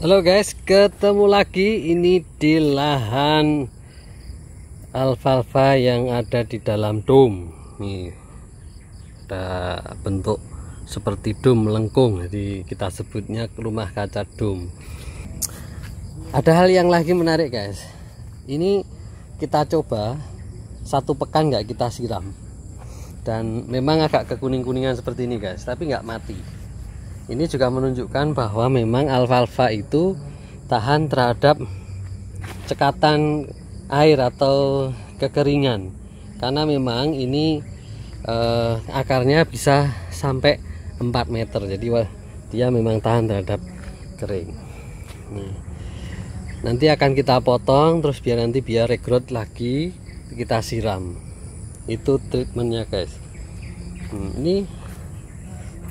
Halo guys, ketemu lagi ini di lahan alfalfa yang ada di dalam dom. Nih, ada bentuk seperti dom melengkung, jadi kita sebutnya rumah kaca dom. Ada hal yang lagi menarik guys. Ini kita coba 1 pekan nggak kita siram, dan memang agak kekuning-kuningan seperti ini guys, tapi nggak mati. Ini juga menunjukkan bahwa memang alfalfa itu tahan terhadap cekatan air atau kekeringan, karena memang ini akarnya bisa sampai 4 meter, jadi dia memang tahan terhadap kering. Nanti akan kita potong terus biar regrowth lagi, kita siram. Itu treatmentnya guys. Ini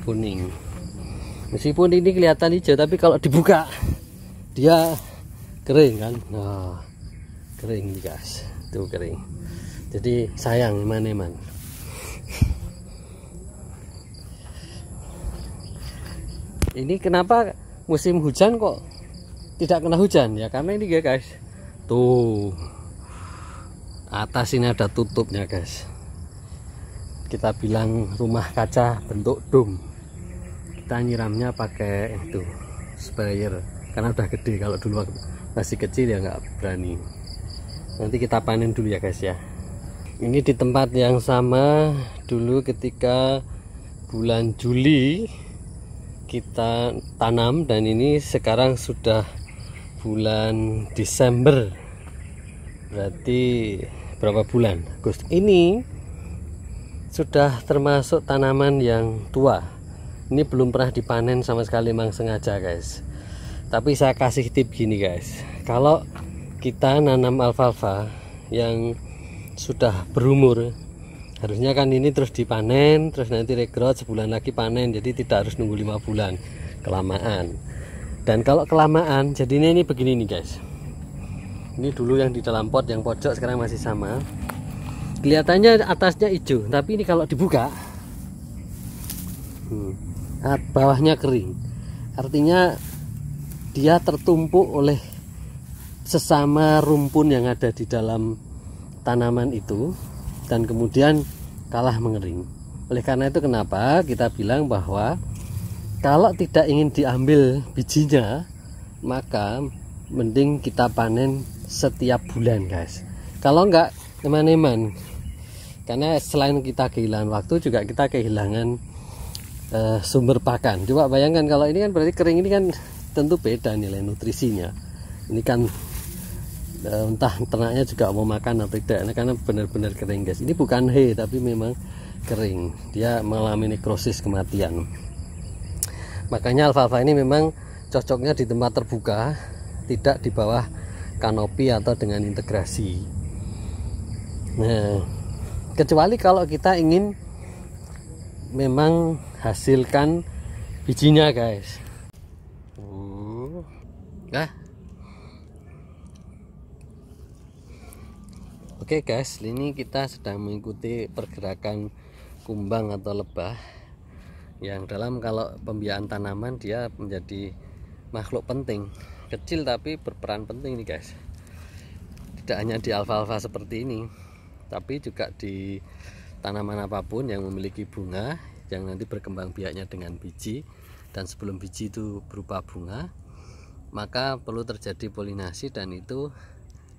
kuning. Meskipun ini kelihatan hijau, tapi kalau dibuka dia kering kan. Nah, kering nih guys, tuh kering. Jadi sayang eman-eman. Ini kenapa musim hujan kok tidak kena hujan ya? Karena ini guys, tuh atas ini ada tutupnya guys. Kita bilang rumah kaca bentuk dom. Kita nyiramnya pakai itu sprayer karena udah gede. Kalau dulu masih kecil ya nggak berani. Nanti kita panen dulu ya guys ya. Ini di tempat yang sama dulu ketika bulan Juli kita tanam, dan ini sekarang sudah bulan Desember, berarti berapa bulan? Agustus. Ini sudah termasuk tanaman yang tua. Ini belum pernah dipanen sama sekali, memang sengaja guys. Tapi saya kasih tip gini guys, kalau kita nanam alfalfa yang sudah berumur, harusnya kan ini terus dipanen, terus nanti regrowth sebulan lagi panen, jadi tidak harus nunggu 5 bulan, kelamaan. Dan kalau kelamaan jadinya ini begini nih guys. Ini dulu yang di dalam pot yang pojok sekarang masih sama, kelihatannya atasnya hijau, tapi ini kalau dibuka bawahnya kering, artinya dia tertumpuk oleh sesama rumpun yang ada di dalam tanaman itu, dan kemudian kalah mengering. Oleh karena itu kenapa kita bilang bahwa kalau tidak ingin diambil bijinya, maka mending kita panen setiap bulan guys. Kalau enggak eman-eman, karena selain kita kehilangan waktu, juga kita kehilangan sumber pakan. Coba bayangkan kalau ini kan berarti kering, ini kan tentu beda nilai nutrisinya. Ini kan entah ternaknya juga mau makan atau tidak, karena benar-benar kering guys. Ini bukan hay tapi memang kering, dia mengalami nekrosis, kematian. Makanya alfalfa ini memang cocoknya di tempat terbuka, tidak di bawah kanopi atau dengan integrasi. Nah, kecuali kalau kita ingin memang hasilkan bijinya guys. Oke guys, ini kita sedang mengikuti pergerakan kumbang atau lebah, yang dalam kalau pembiayaan tanaman dia menjadi makhluk penting, kecil tapi berperan penting nih guys. Tidak hanya di alfalfa seperti ini, tapi juga di tanaman apapun yang memiliki bunga, yang nanti berkembang biaknya dengan biji, dan sebelum biji itu berupa bunga, maka perlu terjadi polinasi, dan itu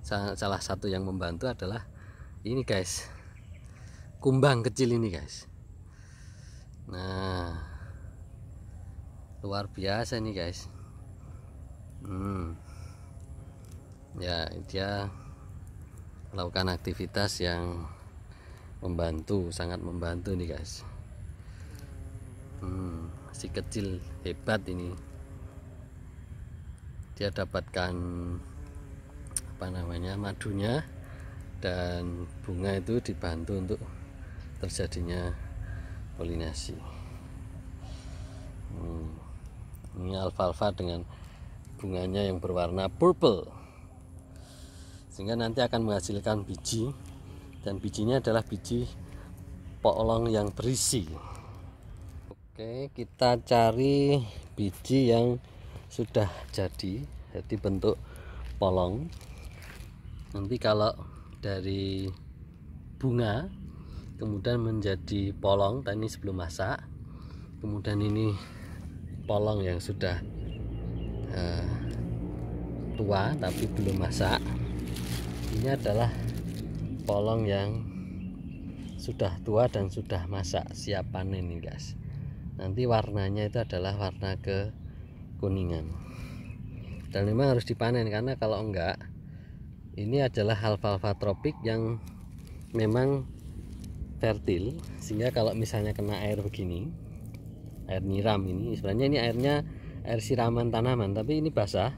salah satu yang membantu adalah ini guys, kumbang kecil ini guys. Nah, luar biasa nih guys. Ya, dia melakukan aktivitas yang membantu, sangat membantu nih guys. Si kecil hebat ini, dia dapatkan apa namanya, madunya, dan bunga itu dibantu untuk terjadinya polinasi. Ini alfalfa dengan bunganya yang berwarna purple, sehingga nanti akan menghasilkan biji, dan bijinya adalah biji polong yang berisi. Oke, kita cari biji yang sudah jadi bentuk polong. Nanti kalau dari bunga kemudian menjadi polong, tadi sebelum masak, kemudian ini polong yang sudah tua tapi belum masak. Ini adalah polong yang sudah tua dan sudah masak, siap panen nih guys. Nanti warnanya itu adalah warna kekuningan, dan memang harus dipanen, karena kalau enggak, ini adalah alfalfa tropik yang memang fertil, sehingga kalau misalnya kena air begini, air nyiram, ini sebenarnya ini airnya air siraman tanaman, tapi ini basah,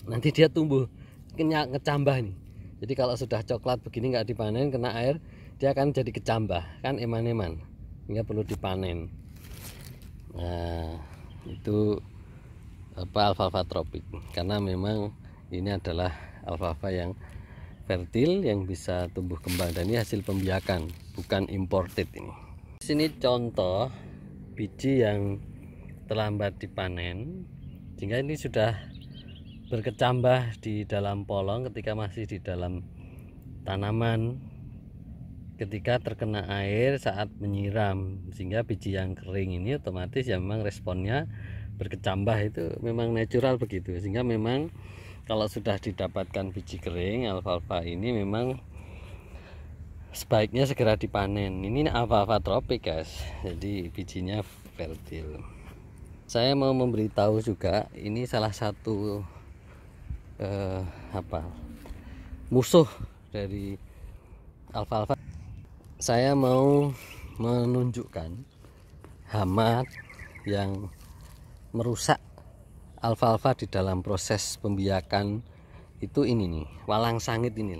nanti dia tumbuh ngecambah nih. Jadi kalau sudah coklat begini nggak dipanen, kena air, dia akan jadi kecambah, kan eman-eman, sehingga perlu dipanen. Nah, itu alfalfa tropik, karena memang ini adalah alfalfa yang fertil, yang bisa tumbuh kembang, dan ini hasil pembiakan, bukan imported. Ini di sini contoh biji yang terlambat dipanen, sehingga ini sudah berkecambah di dalam polong ketika masih di dalam tanaman, ketika terkena air saat menyiram, sehingga biji yang kering ini otomatis ya memang responnya berkecambah, itu memang natural begitu. Sehingga memang kalau sudah didapatkan biji kering alfalfa ini memang sebaiknya segera dipanen. Ini alfalfa tropik guys, jadi bijinya fertil. Saya mau memberitahu juga, ini salah satu musuh dari alfalfa. Saya mau menunjukkan hama yang merusak alfalfa di dalam proses pembiakan itu. Ini nih, walang sangit ini.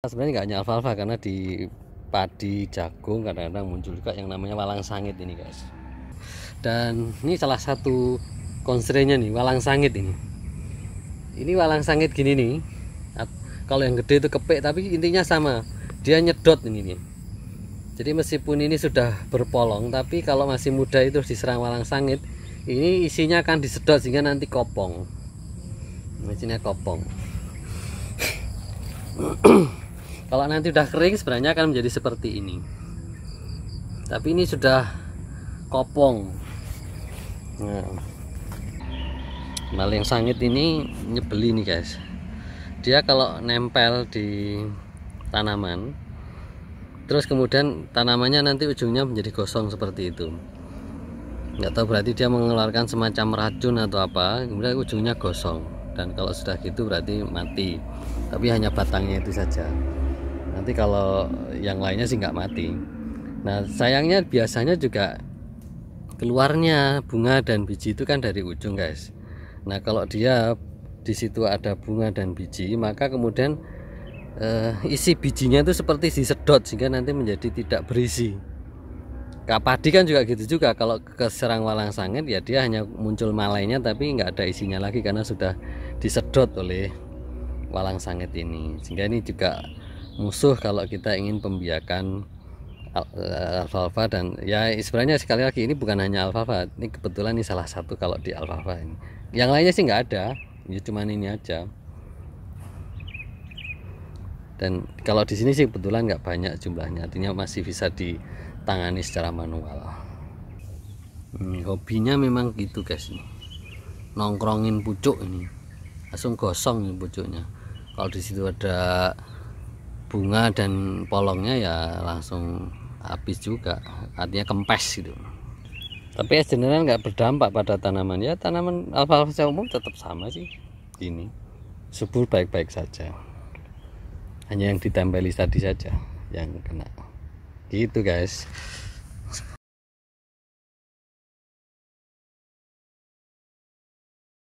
Sebenarnya nggak hanya alfalfa, karena di padi, jagung kadang-kadang muncul juga yang namanya walang sangit ini guys. Dan ini salah satu konstrennya nih, walang sangit ini. Ini walang sangit gini nih. Kalau yang gede itu kepek, tapi intinya sama, dia nyedot ini nih. Jadi meskipun ini sudah berpolong, tapi kalau masih muda itu diserang walang sangit, ini isinya akan disedot sehingga nanti kopong. Isinya kopong. Kalau nanti udah kering sebenarnya akan menjadi seperti ini, tapi ini sudah kopong. Nah, walang sangit ini nyebelin nih guys. Dia kalau nempel di tanaman, terus kemudian tanamannya nanti ujungnya menjadi gosong seperti itu. Nggak tahu, berarti dia mengeluarkan semacam racun atau apa, kemudian ujungnya gosong. Dan kalau sudah gitu berarti mati, tapi hanya batangnya itu saja. Nanti kalau yang lainnya sih nggak mati. Nah sayangnya biasanya juga keluarnya bunga dan biji itu kan dari ujung guys. Nah kalau dia di situ ada bunga dan biji, maka kemudian isi bijinya itu seperti disedot sehingga nanti menjadi tidak berisi. Padi kan juga gitu juga, kalau keserang walang sangit ya dia hanya muncul malainya tapi nggak ada isinya lagi karena sudah disedot oleh walang sangit ini. Sehingga ini juga musuh kalau kita ingin pembiakan alfalfa. Dan ya sebenarnya sekali lagi ini bukan hanya alfalfa, ini kebetulan ini salah satu kalau di alfalfa ini. Yang lainnya sih nggak ada, ya cuman ini aja. Dan kalau di sini sih kebetulan nggak banyak jumlahnya, artinya masih bisa ditangani secara manual. Hobinya memang gitu guys, nih nongkrongin pucuk ini, langsung gosong nih pucuknya. Kalau di situ ada bunga dan polongnya ya langsung habis juga, artinya kempes gitu. Tapi ya general nggak berdampak pada tanaman, ya tanaman alfalfa secara umum tetap sama sih, ini subur baik-baik saja, hanya yang ditempeli tadi saja yang kena gitu guys.